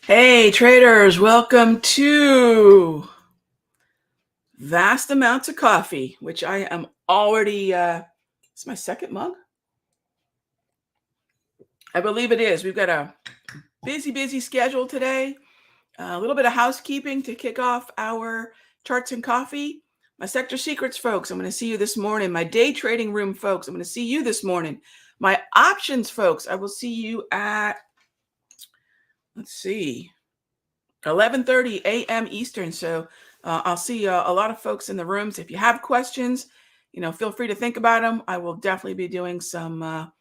Hey traders, welcome to vast amounts of coffee, which I am already, it's my second mug. I believe it is. We've got a busy schedule today. A little bit of housekeeping to kick off our charts and coffee. My sector secrets folks, I'm going to see you this morning. My day trading room folks, I'm going to see you this morning. My options folks, I will see you at, let's see, 11:30 a.m. Eastern. So I'll see a lot of folks in the rooms. If you have questions, feel free to think about them. I will definitely be doing some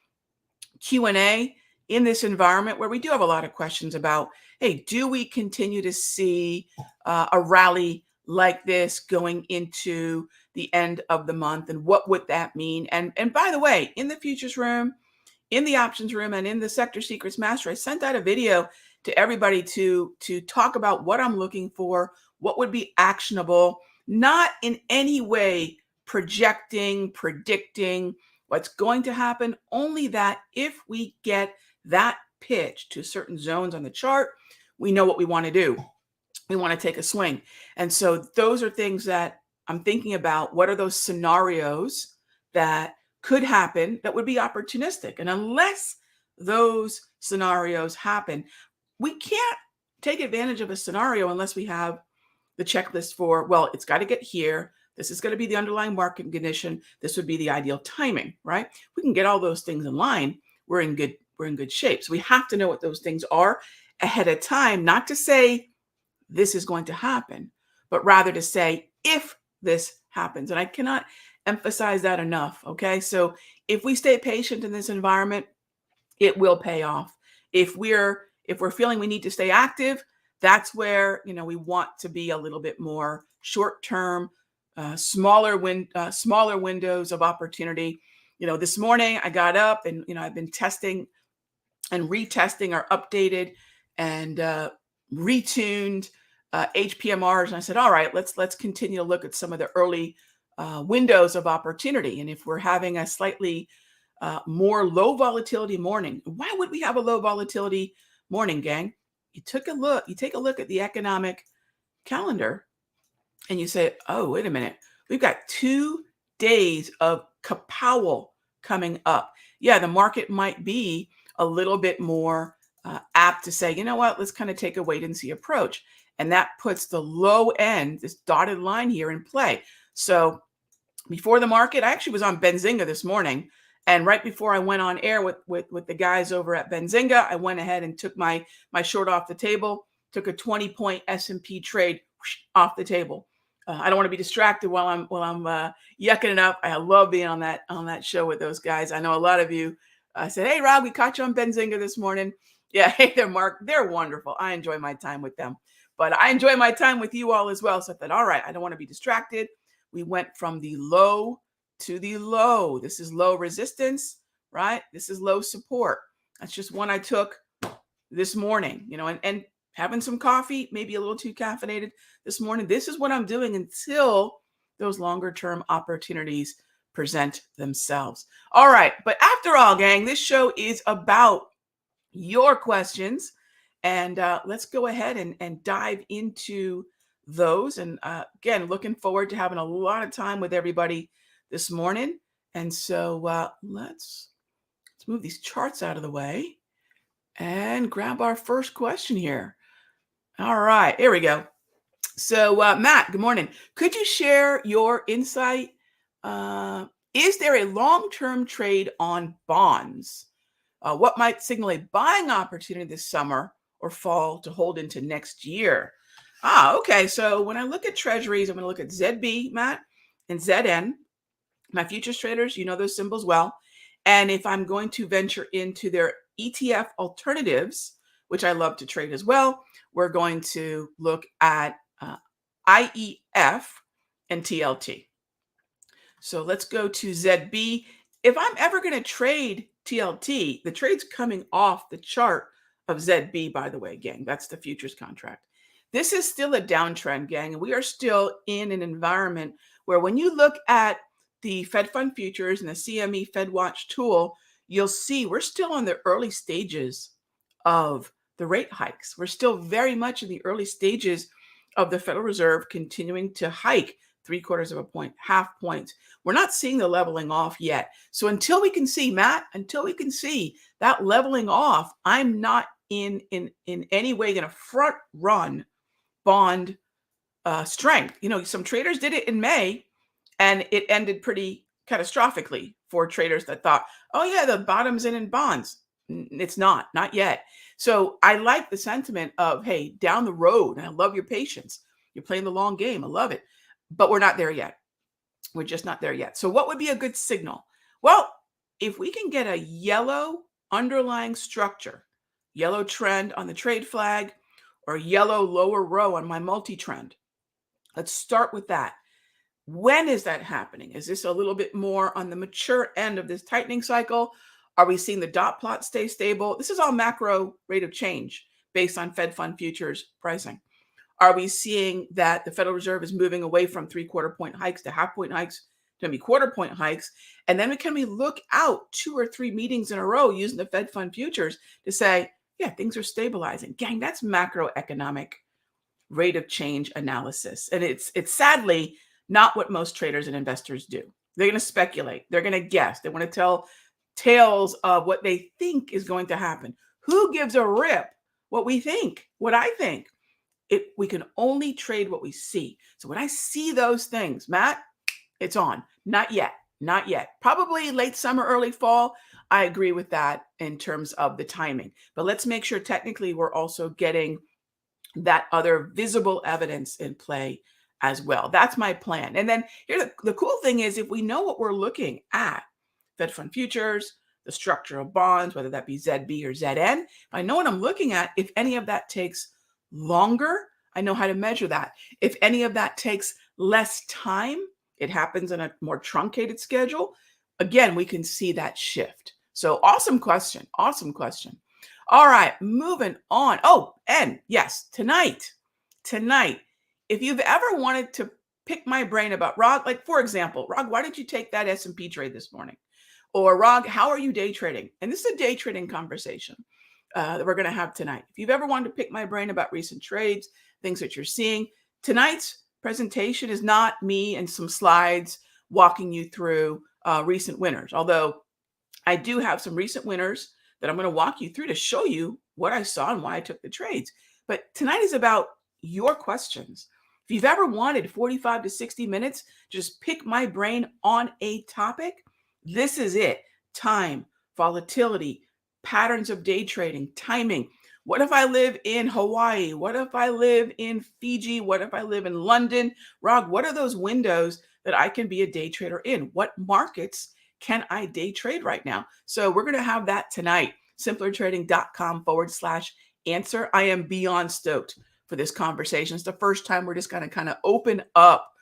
Q&A in this environment where we do have a lot of questions about, hey, do we continue to see a rally like this going into the end of the month? And what would that mean? And by the way, in the futures room, in the options room, and in the sector secrets master, I sent out a video to everybody to talk about what I'm looking for, what would be actionable, not in any way projecting, predicting what's going to happen, only that if we get that pitch to certain zones on the chart, we know what we want to do. We want to take a swing. And so those are things that I'm thinking about. What are those scenarios that could happen that would be opportunistic? And unless those scenarios happen, we can't take advantage of a scenario unless we have the checklist for, well, it's got to get here. This is going to be the underlying market condition. This would be the ideal timing, right? We can get all those things in line. We're in good shape. So we have to know what those things are ahead of time, not to say this is going to happen, but rather to say if this happens. And I cannot emphasize that enough. Okay. So if we stay patient in this environment, it will pay off. If we're feeling we need to stay active, that's where we want to be a little bit more short term, smaller windows of opportunity. This morning I got up and I've been testing and retesting our updated and retuned HPMRs, and I said, all right, let's continue to look at some of the early windows of opportunity. And if we're having a slightly more low volatility morning, why would we have a low volatility morning, gang? You take a look at the economic calendar and you say, oh, wait a minute, we've got 2 days of kapow coming up. Yeah, the market might be a little bit more apt to say, you know what, let's kind of take a wait and see approach. And that puts the low end, this dotted line here, in play. So before the market, I actually was on Benzinga this morning. And right before I went on air with the guys over at Benzinga, I went ahead and took my short off the table, took a 20-point S&P trade off the table. I don't want to be distracted while I'm yucking it up. I love being on that show with those guys. I know a lot of you said, "Hey, Rob, we caught you on Benzinga this morning." Yeah, hey there, Mark. They're wonderful. I enjoy my time with them, but I enjoy my time with you all as well. So I thought, all right, I don't want to be distracted. We went from the low to the low. This is low resistance, right? This is low support. That's just one I took this morning, and having some coffee, maybe a little too caffeinated this morning. This is what I'm doing until those longer term opportunities present themselves. All right. But after all, gang, this show is about your questions. And let's go ahead and dive into those. And again, looking forward to having a lot of time with everybody this morning. And so let's move these charts out of the way and grab our first question here. All right, here we go. So Matt, good morning. Could you share your insight? Is there a long-term trade on bonds? What might signal a buying opportunity this summer or fall to hold into next year? Okay. So when I look at treasuries, I'm going to look at ZB, Matt, and ZN. My futures traders, you know those symbols well. And if I'm going to venture into their ETF alternatives, which I love to trade as well, we're going to look at IEF and TLT. So let's go to ZB. If I'm ever going to trade TLT, the trade's coming off the chart of ZB, by the way, gang. That's the futures contract. This is still a downtrend, gang, and we are still in an environment where when you look at the Fed Fund Futures and the CME Fed Watch tool, you'll see we're still on the early stages of the rate hikes. We're still very much in the early stages of the Federal Reserve continuing to hike 3/4 of a point, half points. We're not seeing the leveling off yet. So until we can see, Matt, until we can see that leveling off, I'm not in any way going to front run bond strength. Some traders did it in May and it ended pretty catastrophically for traders that thought, oh yeah, the bottom's in bonds. It's not yet. So I like the sentiment of, hey, down the road, and I love your patience. You're playing the long game. I love it. But we're not there yet. We're just not there yet. So what would be a good signal? Well, if we can get a yellow underlying structure, yellow trend on the trade flag, or yellow lower row on my multi-trend, let's start with that. When is that happening? Is this a little bit more on the mature end of this tightening cycle? Are we seeing the dot plot stay stable? This is all macro rate of change based on Fed fund futures pricing. Are we seeing that the Federal Reserve is moving away from 3/4 point hikes to half point hikes to maybe quarter point hikes? And then can we look out 2 or 3 meetings in a row using the Fed fund futures to say, yeah, things are stabilizing. Gang, that's macroeconomic rate of change analysis. And it's sadly not what most traders and investors do. They're going to speculate. They're going to guess. They want to tell tales of what they think is going to happen. Who gives a rip what we think, what I think? We can only trade what we see. So when I see those things, Matt, it's on. Not yet. Not yet. Probably late summer, early fall. I agree with that in terms of the timing. But let's make sure technically we're also getting that other visible evidence in play as well. That's my plan. And then here, the cool thing is, if we know what we're looking at, Fed fund futures, the structure of bonds, whether that be ZB or ZN, if I know what I'm looking at, if any of that takes longer, I know how to measure that. If any of that takes less time, it happens in a more truncated schedule, again, we can see that shift. So awesome question. Awesome question. All right, moving on. Oh, and yes, tonight, if you've ever wanted to pick my brain about, Rog, like for example, Rog, why did you take that S&P trade this morning? Or Rog, how are you day trading? And this is a day trading conversation that we're going to have tonight. If you've ever wanted to pick my brain about recent trades, things that you're seeing, tonight's presentation is not me and some slides walking you through recent winners. Although I do have some recent winners that I'm going to walk you through to show you what I saw and why I took the trades. But tonight is about your questions. If you've ever wanted 45 to 60 minutes, just pick my brain on a topic, this is it. Time, volatility, patterns of day trading, timing. What if I live in Hawaii? What if I live in Fiji? What if I live in London? Rog, what are those windows that I can be a day trader in? What markets can I day trade right now? So we're going to have that tonight. simplertrading.com/answer. I am beyond stoked for this conversation. It's the first time we're just going to kind of open up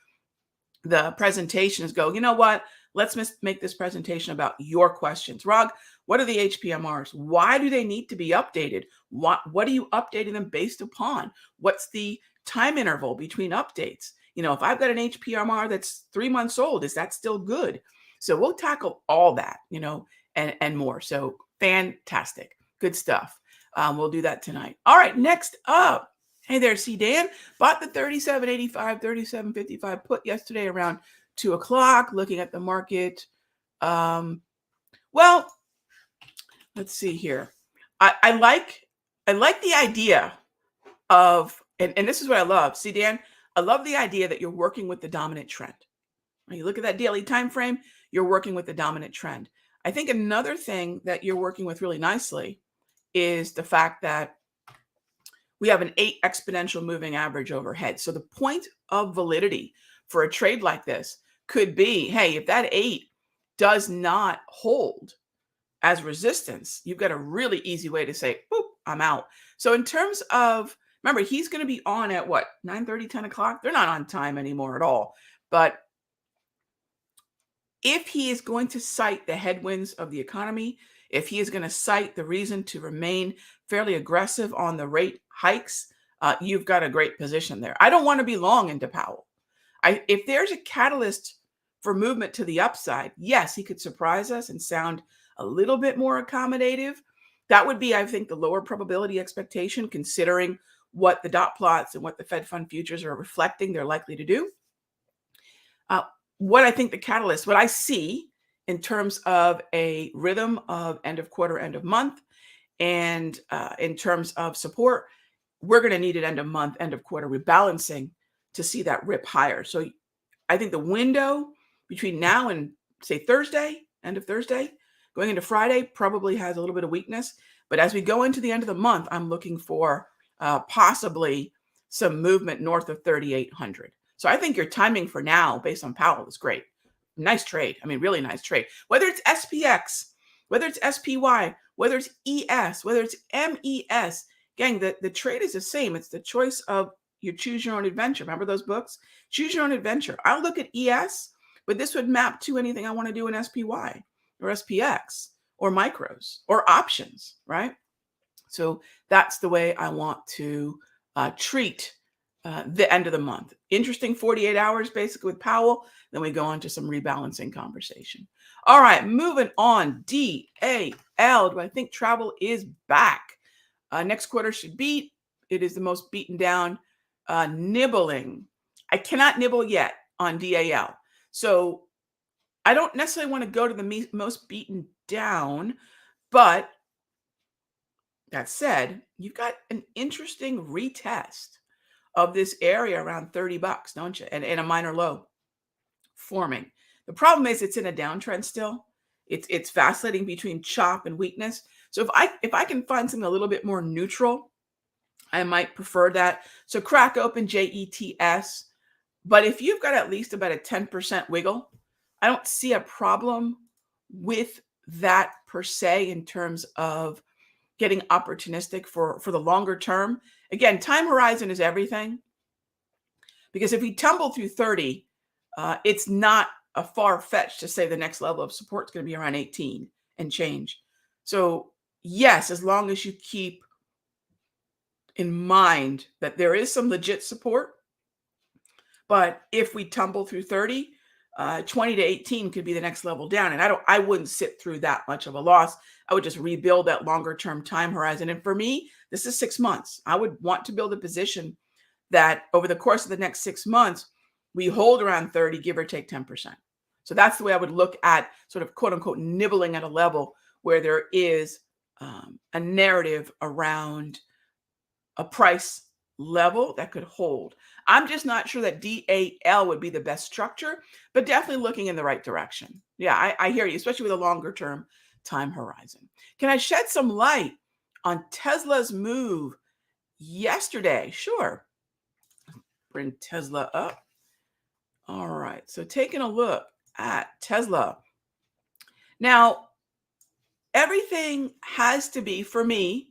the presentations, go, you know what? Let's make this presentation about your questions. Rog, what are the HPMRs? Why do they need to be updated? What are you updating them based upon? What's the time interval between updates? If I've got an HPMR that's 3 months old, is that still good? So we'll tackle all that, and more. So fantastic. Good stuff. We'll do that tonight. All right, next up. Hey there, C. Dan. Bought the 37.85, 37.55 put yesterday around 2 o'clock, looking at the market. Well, let's see here. I like the idea of, and this is what I love. See, Dan, I love the idea that you're working with the dominant trend. When you look at that daily time frame, you're working with the dominant trend. I think another thing that you're working with really nicely is the fact that we have an 8 exponential moving average overhead. So the point of validity for a trade like this could be, hey, if that 8 does not hold as resistance, you've got a really easy way to say, boop, I'm out. So in terms of, remember, he's going to be on at what, 9:30, 10 o'clock? They're not on time anymore at all. But if he is going to cite the headwinds of the economy, if he is going to cite the reason to remain fairly aggressive on the rate hikes, you've got a great position there. I don't want to be long into Powell. If there's a catalyst for movement to the upside, yes, he could surprise us and sound a little bit more accommodative. That would be, I think, the lower probability expectation, considering what the dot plots and what the Fed fund futures are reflecting they're likely to do. What I think the catalyst, what I see in terms of a rhythm of end of quarter, end of month, and in terms of support, we're going to need it end of month, end of quarter rebalancing to see that rip higher. So I think the window between now and say Thursday, end of Thursday, going into Friday, probably has a little bit of weakness. But as we go into the end of the month, I'm looking for possibly some movement north of 3,800. So I think your timing for now, based on Powell, is great. Nice trade. I mean, really nice trade. Whether it's SPX, whether it's SPY, whether it's ES, whether it's MES, gang, the trade is the same. It's the choice of you choose your own adventure. Remember those books? Choose your own adventure. I'll look at ES, but this would map to anything I want to do in SPY or SPX or micros or options, right? So that's the way I want to treat the end of the month. Interesting 48 hours basically with Powell. Then we go on to some rebalancing conversation. All right, moving on. DAL. Do I think travel is back? Next quarter should beat. It is the most beaten down. Nibbling. I cannot nibble yet on DAL. So I don't necessarily want to go to the most beaten down, but that said, you've got an interesting retest of this area around $30, don't you? And a minor low forming. The problem is it's in a downtrend still. It's vacillating between chop and weakness. So if I can find something a little bit more neutral, I might prefer that. So crack open JETS. But if you've got at least about a 10% wiggle, I don't see a problem with that per se in terms of getting opportunistic for the longer term. Again, time horizon is everything. Because if we tumble through 30, it's not a far fetch to say the next level of support is going to be around 18 and change. So yes, as long as you keep in mind that there is some legit support, but if we tumble through 30, 20 to 18 could be the next level down. And I wouldn't sit through that much of a loss. I would just rebuild that longer term time horizon. And for me, this is 6 months. I would want to build a position that over the course of the next 6 months, we hold around 30, give or take 10%. So that's the way I would look at sort of quote unquote nibbling at a level where there is a narrative around a price level that could hold. I'm just not sure that DAL would be the best structure, but definitely looking in the right direction. Yeah, I hear you, especially with a longer term time horizon. Can I shed some light on Tesla's move yesterday? Sure. Bring Tesla up. All right. So taking a look at Tesla. Now, everything has to be, for me,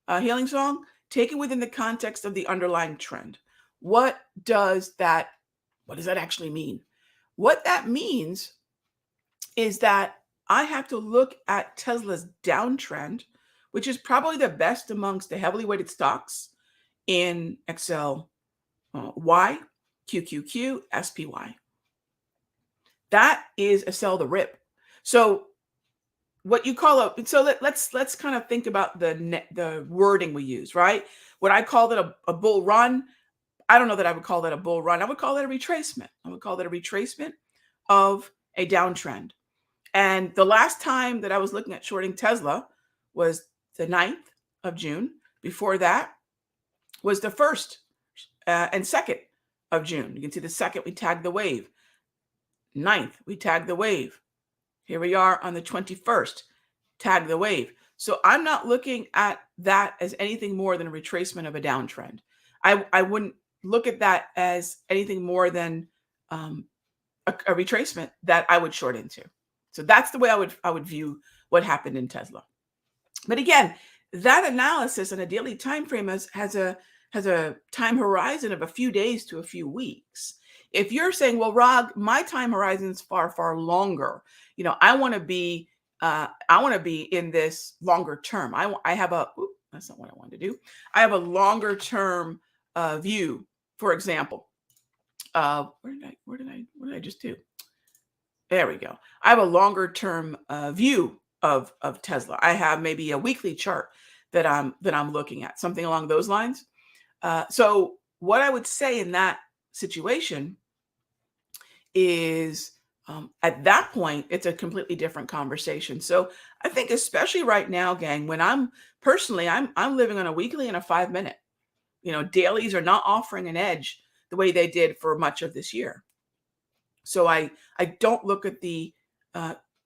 Healing Song, taken within the context of the underlying trend. What does that actually mean? What that means is that I have to look at Tesla's downtrend, which is probably the best amongst the heavily weighted stocks in Excel Y, QQQ, SPY. That is a sell the rip. So what you call let's kind of think about the wording we use, right? Would I call that a bull run? I don't know that I would call that a bull run. I would call that a retracement. I would call that a retracement of a downtrend. And the last time that I was looking at shorting Tesla was the 9th of June. Before that was the 1st and 2nd of June. You can see the 2nd, we tagged the wave. 9th, we tagged the wave. Here we are on the 21st, tag the wave. So I'm not looking at that as anything more than a retracement of a downtrend. I wouldn't look at that as anything more than a retracement that I would short into. So that's the way I would view what happened in Tesla. But again, that analysis on a daily time frame has a time horizon of a few days to a few weeks. If you're saying, well, Rag, my time horizon is far, far longer. I want to be in this longer term. I have that's not what I wanted to do. I have a longer term view, for example. What did I just do? There we go. I have a longer term view of Tesla. I have maybe a weekly chart that I'm looking at, something along those lines. So what I would say in that situation is at that point, it's a completely different conversation. So I think especially right now, gang, when I'm living on a weekly and a 5 minute. Dailies are not offering an edge the way they did for much of this year. So I don't look at the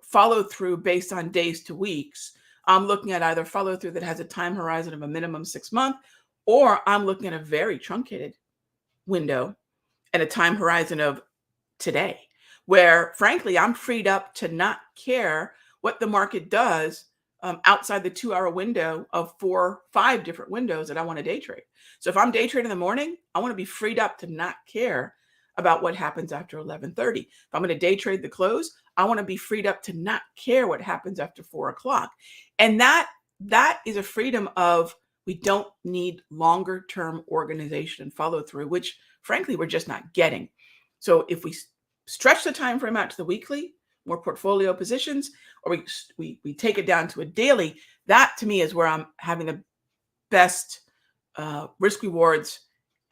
follow through based on days to weeks. I'm looking at either follow through that has a time horizon of a minimum 6 month, or I'm looking at a very truncated window and a time horizon of today, where frankly, I'm freed up to not care what the market does outside the 2 hour window of 4, 5 different windows that I want to day trade. So if I'm day trading in the morning, I want to be freed up to not care about what happens after 11:30. If I'm going to day trade the close, I want to be freed up to not care what happens after 4 o'clock. And that is a freedom of, we don't need longer term organization and follow through, which frankly, we're just not getting. So if we stretch the time frame out to the weekly, more portfolio positions, or we take it down to a daily, that to me is where I'm having the best risk rewards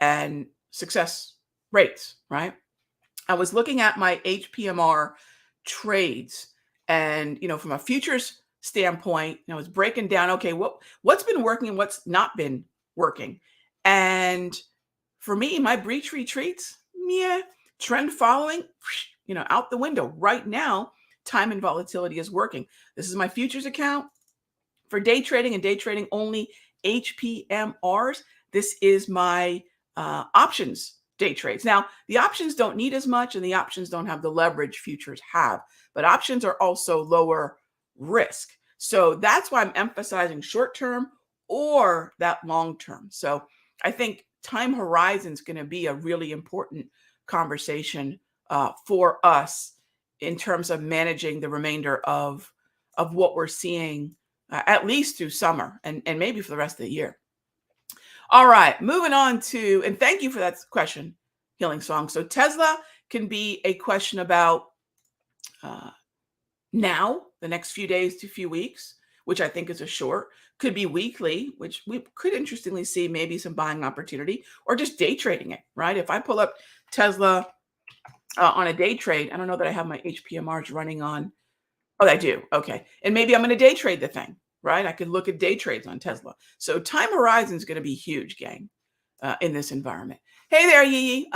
and success rates, right? I was looking at my HPMR trades, and from a futures standpoint, I was breaking down, okay, what's been working and what's not been working. And for me, my breach retreats, yeah, trend following, out the window. Right now, time and volatility is working. This is my futures account for day trading and day trading only HPMRs. This is my options day trades. Now, the options don't need as much, and the options don't have the leverage futures have, but options are also lower risk. So that's why I'm emphasizing short term or that long term. So I think time horizon is going to be a really important conversation for us in terms of managing the remainder of what we're seeing, at least through summer and maybe for the rest of the year. All right, moving on to, and thank you for that question, Healing Song. So Tesla can be a question about now, the next few days to few weeks, which I think is a short. Could be weekly, which we could interestingly see maybe some buying opportunity, or just day trading it, right? If I pull up Tesla on a day trade, I don't know that I have my HPMRs running on. Oh, I do. Okay. And maybe I'm going to day trade the thing, right? I could look at day trades on Tesla. So time horizon is going to be huge, gang, in this environment. Hey there, Yee.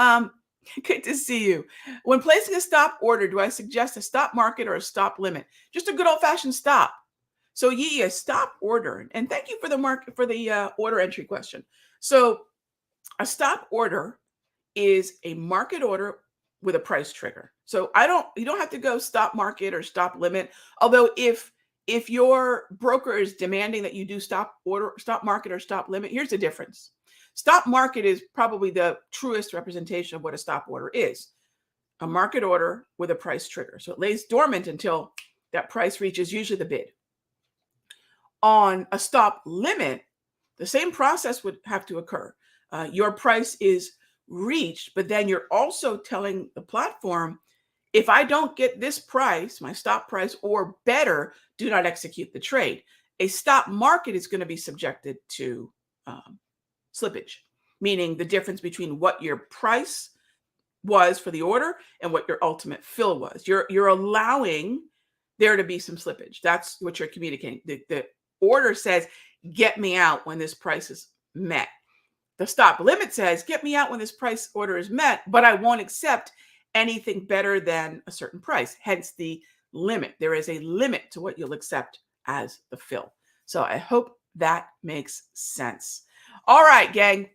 Good to see you. When placing a stop order, do I suggest a stop market or a stop limit? Just a good old fashioned stop. So Yee, a stop order. And thank you for the order entry question. So a stop order is a market order with a price trigger. So you don't have to go stop market or stop limit. Although if your broker is demanding that you do stop market or stop limit, here's the difference. Stop market is probably the truest representation of what a stop order is. A market order with a price trigger. So it lays dormant until that price reaches usually the bid. On a stop limit, the same process would have to occur. Your price is reached, but then you're also telling the platform, if I don't get this price, my stop price or better, do not execute the trade. A stop market is going to be subjected to slippage, meaning the difference between what your price was for the order and what your ultimate fill was. You're allowing there to be some slippage. That's what you're communicating. The order says, get me out when this price is met. The stop limit says, get me out when this price order is met, but I won't accept anything better than a certain price. Hence the limit. There is a limit to what you'll accept as the fill. So I hope that makes sense. All right, gang.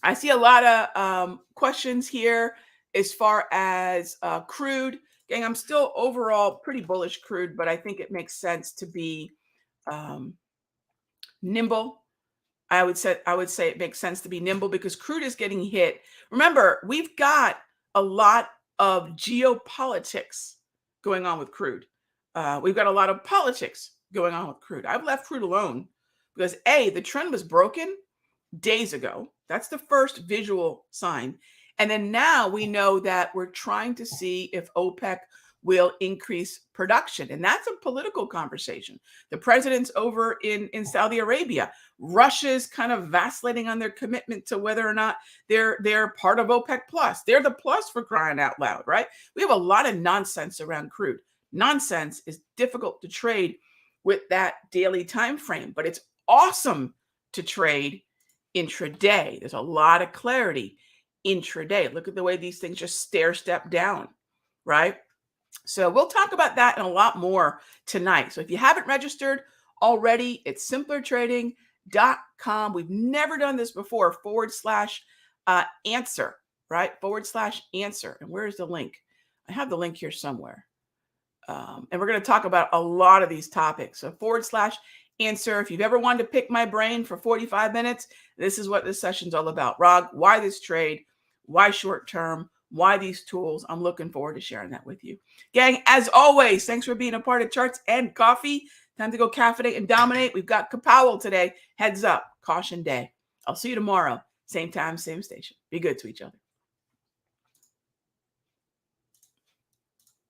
I see a lot of questions here as far as crude. Gang, I'm still overall pretty bullish crude, but I think it makes sense to be nimble. I would say it makes sense to be nimble because crude is getting hit. Remember, we've got a lot of geopolitics going on with crude. We've got a lot of politics going on with crude. I've left crude alone because the trend was broken days ago. That's the first visual sign. And then now we know that we're trying to see if OPEC will increase production. And that's a political conversation. The president's over in Saudi Arabia. Russia's kind of vacillating on their commitment to whether or not they're part of OPEC plus. They're the plus, for crying out loud, right? We have a lot of nonsense around crude. Nonsense is difficult to trade with that daily time frame, but it's awesome to trade intraday. There's a lot of clarity intraday. Look at the way these things just stair step down, right? So we'll talk about that and a lot more tonight. So if you haven't registered already, it's simplertrading.com. We've never done this before, /answer, right? /answer. And where's the link? I have the link here somewhere. And we're going to talk about a lot of these topics. So /answer. If you've ever wanted to pick my brain for 45 minutes, this is what this session's all about. Rag, why this trade? Why short term? Why these tools? I'm looking forward to sharing that with you. Gang, as always, thanks for being a part of Charts and Coffee. Time to go caffeinate and dominate. We've got Kapow today. Heads up, caution day. I'll see you tomorrow. Same time, same station. Be good to each other.